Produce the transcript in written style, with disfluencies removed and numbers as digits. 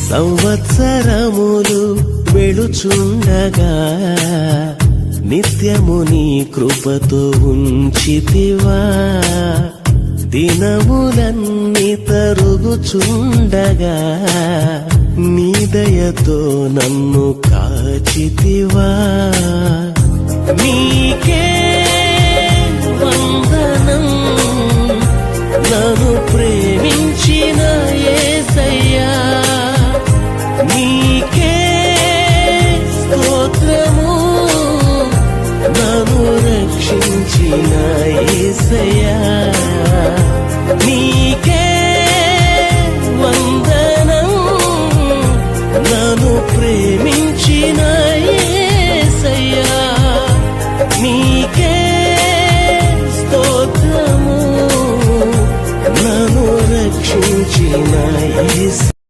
సంవత్సరములు వెళుచుండగా నిత్యము నీ కృపతో ఉంచితివా. దినములన్నీ తరుగుచుండగా నీ దయతో నన్ను కాచితివా. నీకే వందనం నన్ను